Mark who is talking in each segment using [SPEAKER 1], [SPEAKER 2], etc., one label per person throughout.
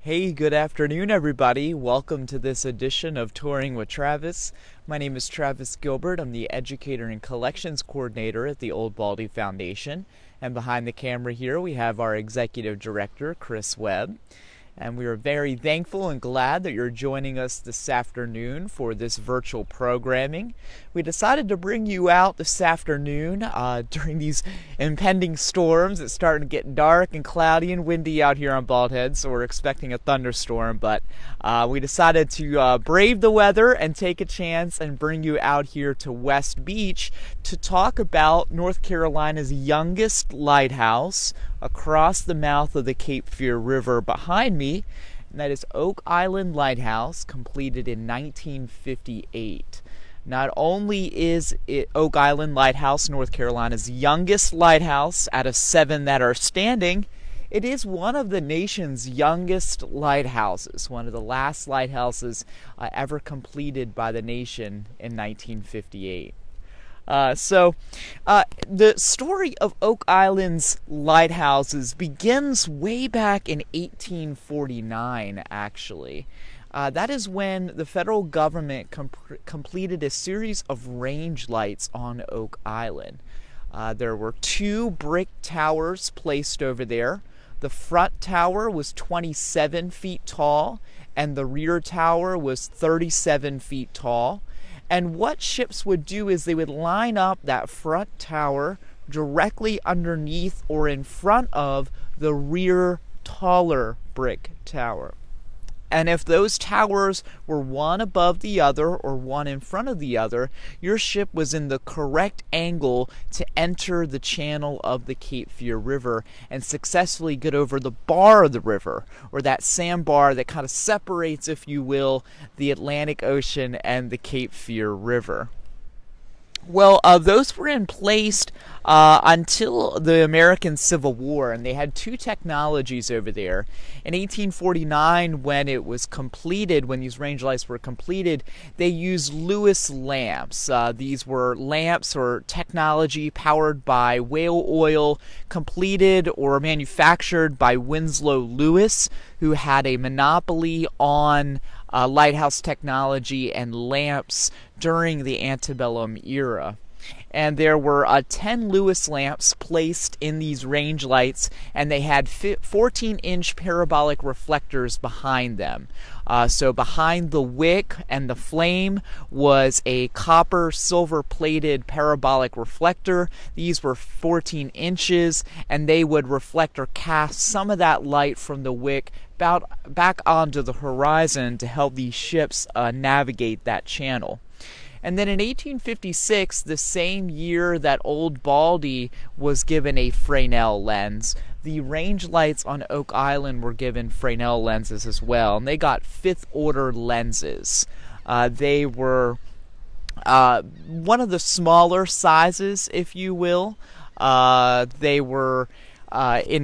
[SPEAKER 1] Hey, good afternoon, everybody. Welcome to this edition of Touring with Travis. My name is Travis Gilbert. I'm the Educator and Collections Coordinator at the Old Baldy Foundation. And behind the camera here, we have our Executive Director, Chris Webb. And we are very thankful and glad that you're joining us this afternoon for this virtual programming. We decided to bring you out this afternoon during these impending storms. It's starting to get dark and cloudy and windy out here on Bald Head, so we're expecting a thunderstorm. But we decided to brave the weather and take a chance and bring you out here to West Beach to talk about North Carolina's youngest lighthouse across the mouth of the Cape Fear River behind me, and that is Island Lighthouse, completed in 1958. Not only is it Island Lighthouse North Carolina's youngest lighthouse out of 7 that are standing, it is one of the nation's youngest lighthouses, one of the last lighthouses ever completed by the nation in 1958. The story of Oak Island's lighthouses begins way back in 1849, actually. That is when the federal government completed a series of range lights on Oak Island. There were 2 brick towers placed over there. The front tower was 27 feet tall, and the rear tower was 37 feet tall. And what ships would do is they would line up that front tower directly underneath or in front of the rear taller brick tower. And if those towers were one above the other or one in front of the other, your ship was in the correct angle to enter the channel of the Cape Fear River and successfully get over the bar of the river, or that sandbar that kind of separates, if you will, the Atlantic Ocean and the Cape Fear River. Well, those were in place until the American Civil War, and they had 2 technologies over there. In 1849, when it was completed, when these range lights were completed, they used Lewis lamps. These were lamps or technology powered by whale oil, completed or manufactured by Winslow Lewis, who had a monopoly on lighthouse technology and lamps during the antebellum era. And there were 10 Lewis lamps placed in these range lights, and they had 14-inch parabolic reflectors behind them. So behind the wick and the flame was a copper silver-plated parabolic reflector. These were 14 inches, and they would reflect or cast some of that light from the wick back onto the horizon to help these ships navigate that channel. And then in 1856, the same year that Old Baldy was given a Fresnel lens, the range lights on Oak Island were given Fresnel lenses as well, and they got 5th order lenses. They were one of the smaller sizes, if you will. They were in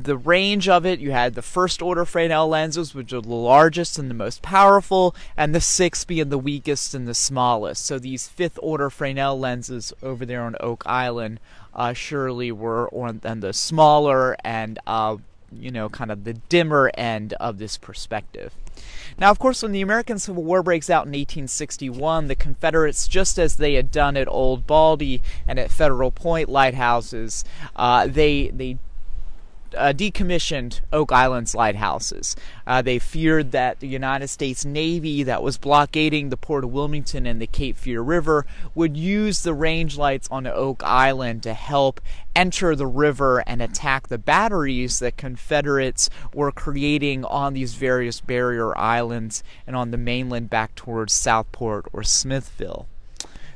[SPEAKER 1] the range of it, you had the 1st order Fresnel lenses, which are the largest and the most powerful, and the 6th being the weakest and the smallest. So these 5th order Fresnel lenses over there on Oak Island surely were on the smaller and kind of the dimmer end of this perspective. Now, of course, when the American Civil War breaks out in 1861, the Confederates, just as they had done at Old Baldy and at Federal Point lighthouses, they decommissioned Oak Island's lighthouses. They feared that the United States Navy that was blockading the Port of Wilmington and the Cape Fear River would use the range lights on Oak Island to help enter the river and attack the batteries that Confederates were creating on these various barrier islands and on the mainland back towards Southport or Smithville.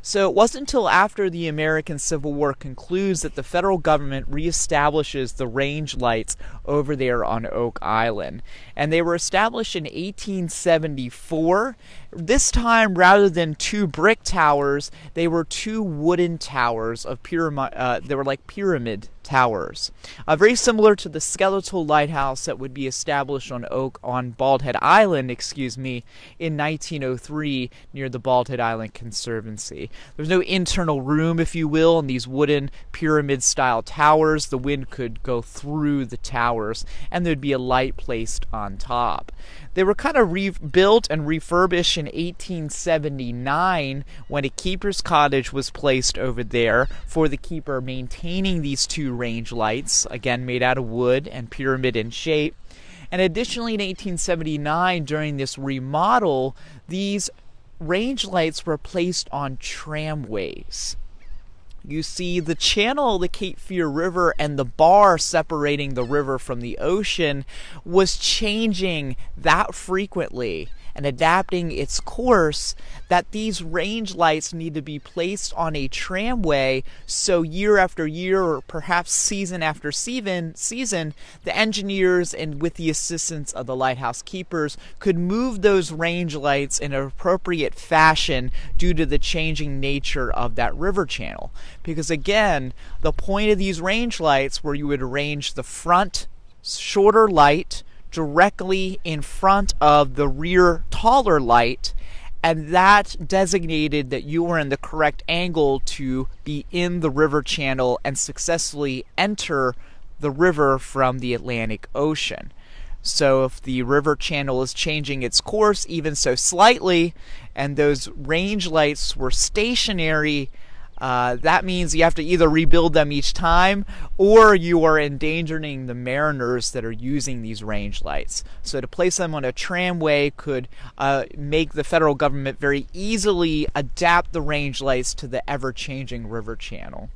[SPEAKER 1] So it wasn't until after the American Civil War concludes that the federal government reestablishes the range lights over there on Oak Island. And they were established in 1874, this time, rather than 2 brick towers, they were 2 wooden towers of pyramid. They were like pyramid towers, very similar to the skeletal lighthouse that would be established on Bald Head Island, in 1903 near the Bald Head Island Conservancy. There's no internal room, if you will, in these wooden pyramid-style towers. The wind could go through the towers, and there'd be a light placed on top. They were kind of rebuilt and refurbished in 1879 when a keeper's cottage was placed over there for the keeper, maintaining these 2 range lights, again made out of wood and pyramid in shape. And additionally, in 1879, during this remodel, these range lights were placed on tramways. You see, the channel, the Cape Fear River, and the bar separating the river from the ocean was changing that frequently and adapting its course that these range lights need to be placed on a tramway, so year after year, or perhaps season after season, the engineers, and with the assistance of the lighthouse keepers, could move those range lights in an appropriate fashion due to the changing nature of that river channel. Because again, the point of these range lights where you would arrange the front shorter light directly in front of the rear taller light, and that designated that you were in the correct angle to be in the river channel and successfully enter the river from the Atlantic Ocean. So if the river channel is changing its course even so slightly, and those range lights were stationary, that means you have to either rebuild them each time, or you are endangering the mariners that are using these range lights. So to place them on a tramway could make the federal government very easily adapt the range lights to the ever-changing river channel.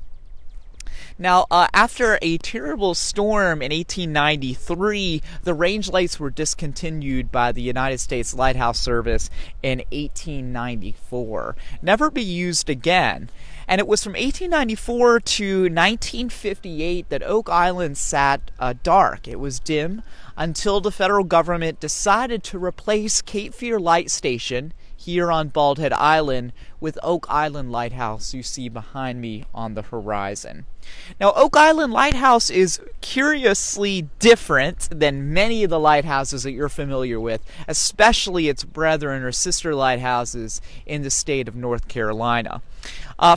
[SPEAKER 1] Now, after a terrible storm in 1893, the range lights were discontinued by the United States Lighthouse Service in 1894, never be used again. And it was from 1894 to 1958 that Oak Island sat dark. It was dim until the federal government decided to replace Cape Fear Light Station here on Bald Head Island with Oak Island Lighthouse, you see behind me on the horizon. Now, Oak Island Lighthouse is curiously different than many of the lighthouses that you're familiar with, especially its brethren or sister lighthouses in the state of North Carolina.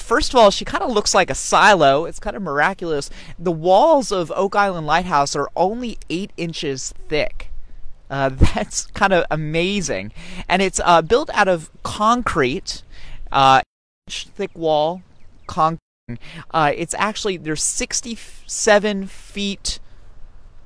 [SPEAKER 1] First of all, she kind of looks like a silo. It's kind of miraculous. The walls of Oak Island Lighthouse are only 8 inches thick. That's kind of amazing. And it's built out of concrete, thick wall, concrete. It's actually, there's 67 feet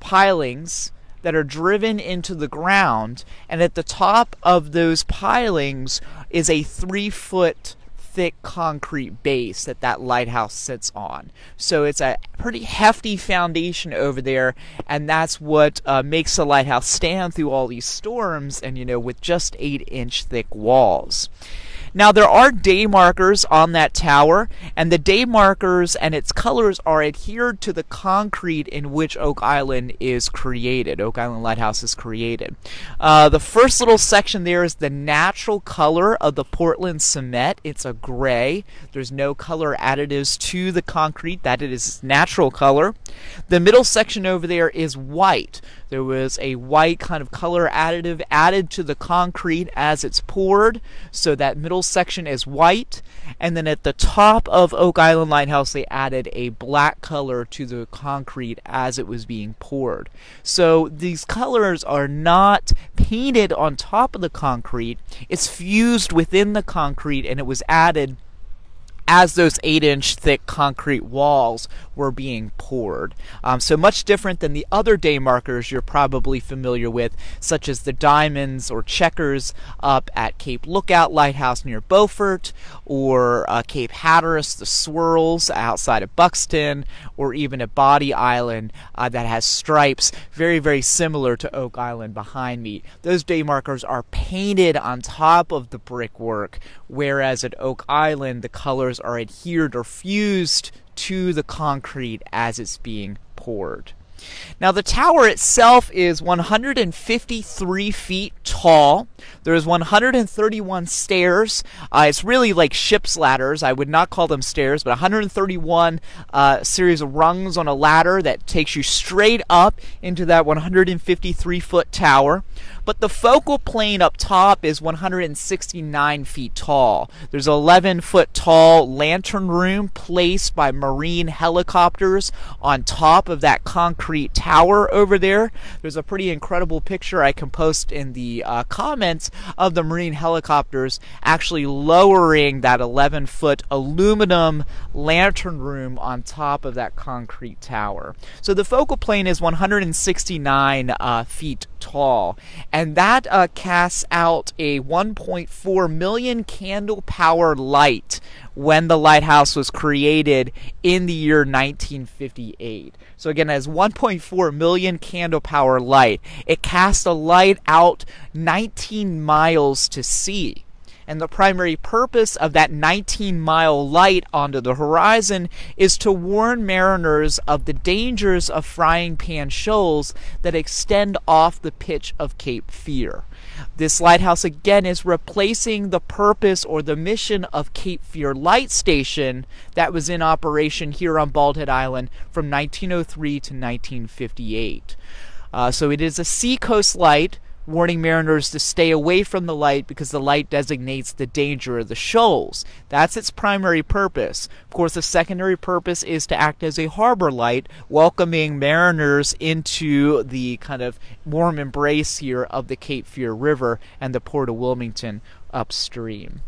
[SPEAKER 1] pilings that are driven into the ground, and at the top of those pilings is a 3-foot thick concrete base that lighthouse sits on. So it's a pretty hefty foundation over there, and that's what makes the lighthouse stand through all these storms, and with just 8-inch thick walls. Now, there are day markers on that tower, and the day markers and its colors are adhered to the concrete in which Oak Island is created. Oak Island Lighthouse is created. The first little section there is the natural color of the Portland cement. It's a gray. There's no color additives to the concrete. That is its natural color. The middle section over there is white. There was a white kind of color additive added to the concrete as it's poured, so that middle section is white. And then at the top of Oak Island Lighthouse, they added a black color to the concrete as it was being poured. So these colors are not painted on top of the concrete. It's fused within the concrete, and it was added as those 8-inch thick concrete walls were being poured. So much different than the other day markers you're probably familiar with, such as the diamonds or checkers up at Cape Lookout Lighthouse near Beaufort, or Cape Hatteras, the swirls outside of Buxton, or even at Baldy Island that has stripes very, very similar to Oak Island behind me. Those day markers are painted on top of the brickwork, whereas at Oak Island the colors are adhered or fused to the concrete as it's being poured. Now, the tower itself is 153 feet tall. There's 131 stairs. It's really like ship's ladders. I would not call them stairs, but 131 series of rungs on a ladder that takes you straight up into that 153-foot tower. But the focal plane up top is 169 feet tall. There's an 11-foot tall lantern room placed by Marine helicopters on top of that concrete tower over there. There's a pretty incredible picture I can post in the comments of the Marine helicopters actually lowering that 11-foot aluminum lantern room on top of that concrete tower. So the focal plane is 169 feet tall, and that casts out a 1.4 million candle power light when the lighthouse was created in the year 1958. So again, as 1.4 million candle power light, it casts a light out 19 miles to sea. And the primary purpose of that 19-mile light onto the horizon is to warn mariners of the dangers of frying pan shoals that extend off the pitch of Cape Fear. This lighthouse again is replacing the purpose or the mission of Cape Fear Light Station that was in operation here on Bald Head Island from 1903 to 1958. So it is a seacoast light, warning mariners to stay away from the light because the light designates the danger of the shoals. That's its primary purpose. Of course, the secondary purpose is to act as a harbor light, welcoming mariners into the kind of warm embrace here of the Cape Fear River and the Port of Wilmington upstream.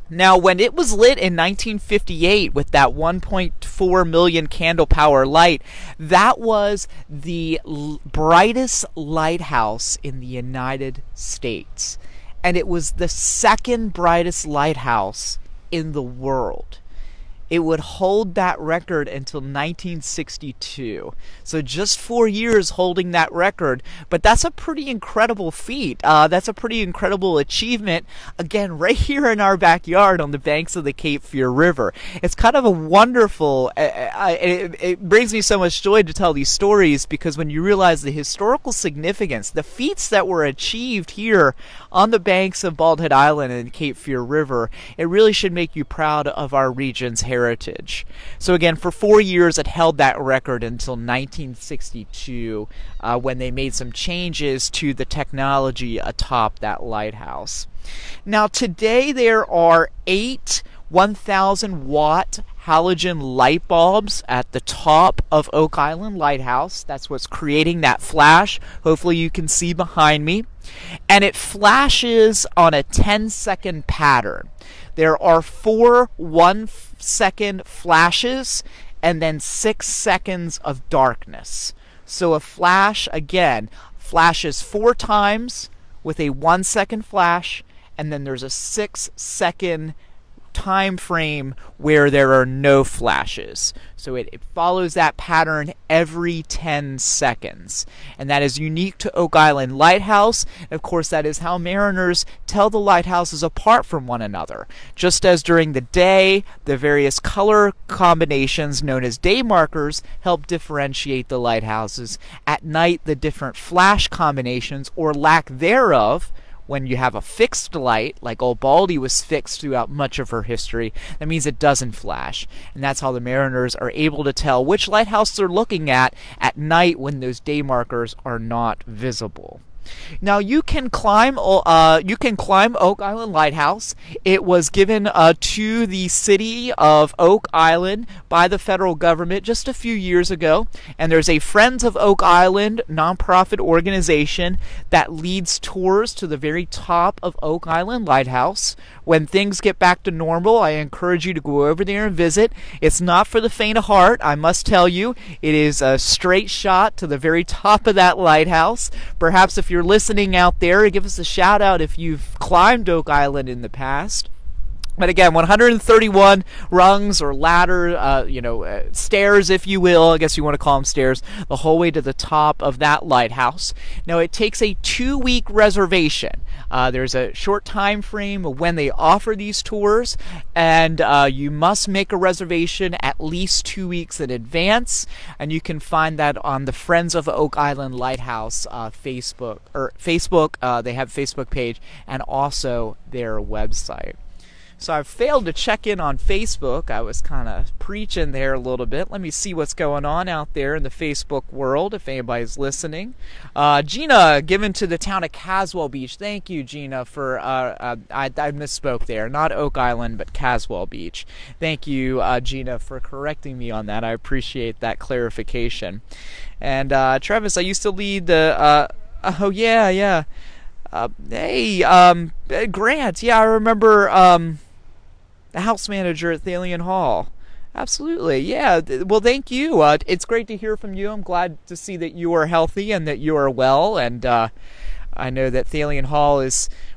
[SPEAKER 1] Now, when it was lit in 1958 with that 1.4 million candle power light, that was the brightest lighthouse in the United States. And it was the second brightest lighthouse in the world. It would hold that record until 1962. So just 4 years holding that record. But that's a pretty incredible feat. That's a pretty incredible achievement. Again, right here in our backyard on the banks of the Cape Fear River. It's kind of a wonderful, it brings me so much joy to tell these stories because when you realize the historical significance, the feats that were achieved here on the banks of Bald Head Island and Cape Fear River, it really should make you proud of our region's heritage. So again, for 4 years it held that record until 1962 when they made some changes to the technology atop that lighthouse. Now today there are 8 1,000-watt halogen light bulbs at the top of Oak Island Lighthouse. That's what's creating that flash. Hopefully you can see behind me. And it flashes on a 10-second pattern. There are 4 1-second flashes and then 6 seconds of darkness. So a flash, again, flashes 4 times with a 1-second flash, and then there's a 6-second time frame where there are no flashes. So it follows that pattern every 10 seconds. And that is unique to Oak Island Lighthouse. And of course, that is how mariners tell the lighthouses apart from one another. Just as during the day, the various color combinations known as day markers help differentiate the lighthouses. At night, the different flash combinations, or lack thereof, when you have a fixed light, like old Baldy was fixed throughout much of her history, that means it doesn't flash. And that's how the mariners are able to tell which lighthouse they're looking at night when those day markers are not visible. Now you can climb Oak Island Lighthouse. It was given to the city of Oak Island by the federal government just a few years ago, and there's a Friends of Oak Island nonprofit organization that leads tours to the very top of Oak Island Lighthouse. When things get back to normal, I encourage you to go over there and visit. It's not for the faint of heart, I must tell you. It is a straight shot to the very top of that lighthouse. Perhaps if you're listening out there, give us a shout out if you've climbed Oak Island in the past. But again, 131 rungs or ladder, stairs, if you will. I guess you want to call them stairs, the whole way to the top of that lighthouse. Now, it takes a 2-week reservation. There's a short time frame of when they offer these tours, and you must make a reservation at least 2 weeks in advance, and you can find that on the Friends of Oak Island Lighthouse Facebook. They have a Facebook page and also their website. So I've failed to check in on Facebook. I was kind of preaching there a little bit. Let me see what's going on out there in the Facebook world, if anybody's listening. Gina, given to the town of Caswell Beach. Thank you, Gina, for, I misspoke there. Not Oak Island, but Caswell Beach. Thank you, Gina, for correcting me on that. I appreciate that clarification. And Travis, I used to lead the, oh yeah. Hey, Grant, yeah, I remember, the house manager at Thalian Hall. Absolutely, yeah. Well, thank you. It's great to hear from you. I'm glad to see that you are healthy and that you are well. And I know that Thalian Hall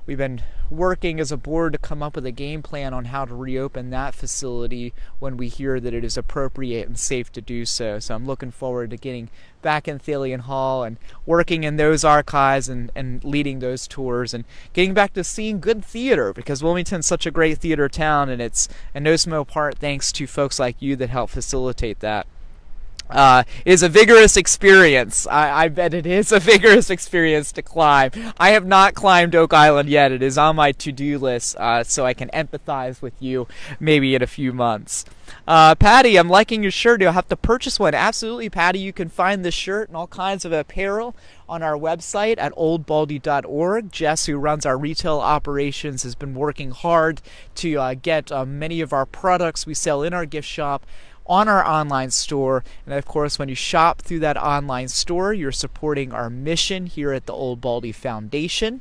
[SPEAKER 1] we've been working as a board to come up with a game plan on how to reopen that facility when we hear that it is appropriate and safe to do so. So I'm looking forward to getting back in Thalian Hall and working in those archives and leading those tours and getting back to seeing good theater, because Wilmington's such a great theater town, and it's in no small part thanks to folks like you that help facilitate that. It is a vigorous experience. I bet it is a vigorous experience to climb. I have not climbed Oak Island yet. It is on my to-do list, so I can empathize with you maybe in a few months. Patty, I'm liking your shirt. You'll have to purchase one. Absolutely, Patty. You can find this shirt and all kinds of apparel on our website at oldbaldy.org. Jess, who runs our retail operations, has been working hard to get many of our products we sell in our gift shop on our online store. And of course, when you shop through that online store, you're supporting our mission here at the Old Baldy Foundation.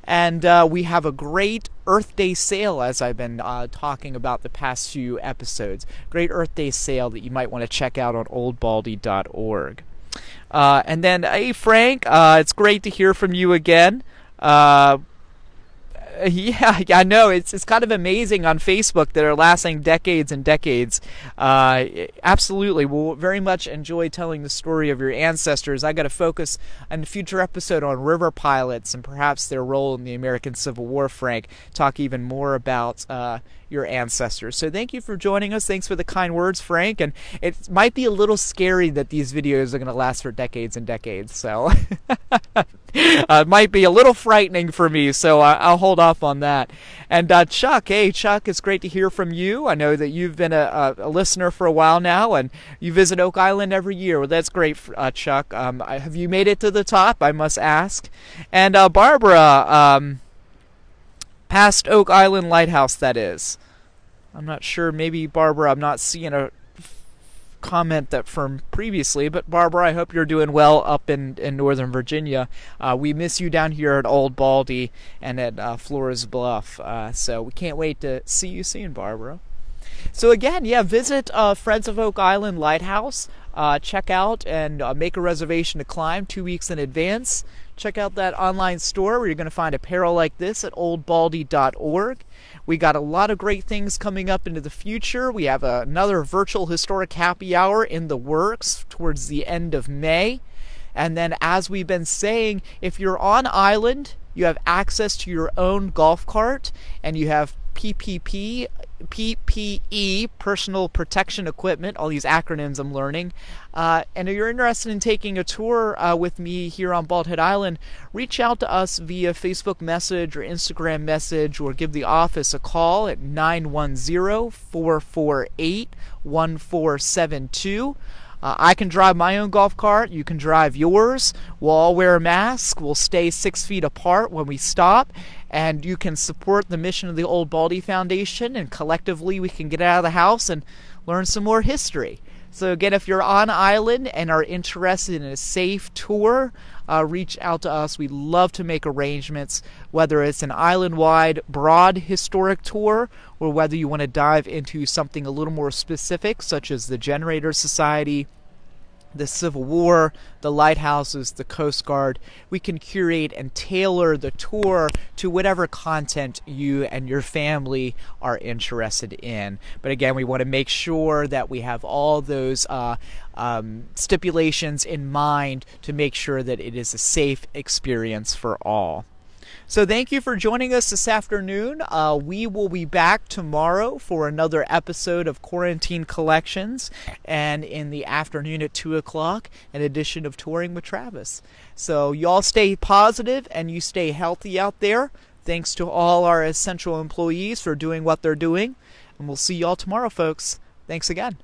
[SPEAKER 1] And we have a great Earth Day sale, as I've been talking about the past few episodes. Great Earth Day sale that you might want to check out on oldbaldy.org. And then, hey Frank, it's great to hear from you again. Yeah, I know. It's kind of amazing on Facebook that are lasting decades and decades. Absolutely. We'll very much enjoy telling the story of your ancestors. I got to focus on a future episode on river pilots and perhaps their role in the American Civil War, Frank. Talk even more about your ancestors. So thank you for joining us. Thanks for the kind words, Frank. And it might be a little scary that these videos are going to last for decades and decades. So it might be a little frightening for me, so I'll hold off on that. And Chuck, hey Chuck, it's great to hear from you. I know that you've been a listener for a while now, and you visit Oak Island every year. Well, that's great, Chuck. Have you made it to the top, I must ask? And Barbara, past Oak Island Lighthouse, that is. I'm not sure, maybe Barbara, I'm not seeing a comment that from previously, but Barbara, I hope you're doing well up in Northern Virginia. We miss you down here at Old Baldy and at Flores Bluff, so we can't wait to see you soon, Barbara. So again, yeah, visit Friends of Oak Island Lighthouse. Check out and make a reservation to climb 2 weeks in advance. Check out that online store where you're going to find apparel like this at oldbaldy.org. We got a lot of great things coming up into the future. We have another virtual historic happy hour in the works towards the end of May. And then, as we've been saying, if you're on island, you have access to your own golf cart, and you have PPE, personal protection equipment, all these acronyms I'm learning. And if you're interested in taking a tour with me here on Bald Head Island, reach out to us via Facebook message or Instagram message, or give the office a call at 910-448-1472. I can drive my own golf cart. You can drive yours. We'll all wear a mask. We'll stay 6 feet apart when we stop. And you can support the mission of the Old Baldy Foundation. And collectively, we can get out of the house and learn some more history. So again, if you're on island and are interested in a safe tour, reach out to us. We'd love to make arrangements, whether it's an island-wide, broad historic tour, or whether you want to dive into something a little more specific, such as the Generator Society, the Civil War, the lighthouses, the Coast Guard. We can curate and tailor the tour to whatever content you and your family are interested in. But again, we want to make sure that we have all those stipulations in mind to make sure that it is a safe experience for all. So thank you for joining us this afternoon. We will be back tomorrow for another episode of Quarantine Collections, and in the afternoon at 2 o'clock, an edition of Touring with Travis. So y'all stay positive and you stay healthy out there. Thanks to all our essential employees for doing what they're doing. And we'll see y'all tomorrow, folks. Thanks again.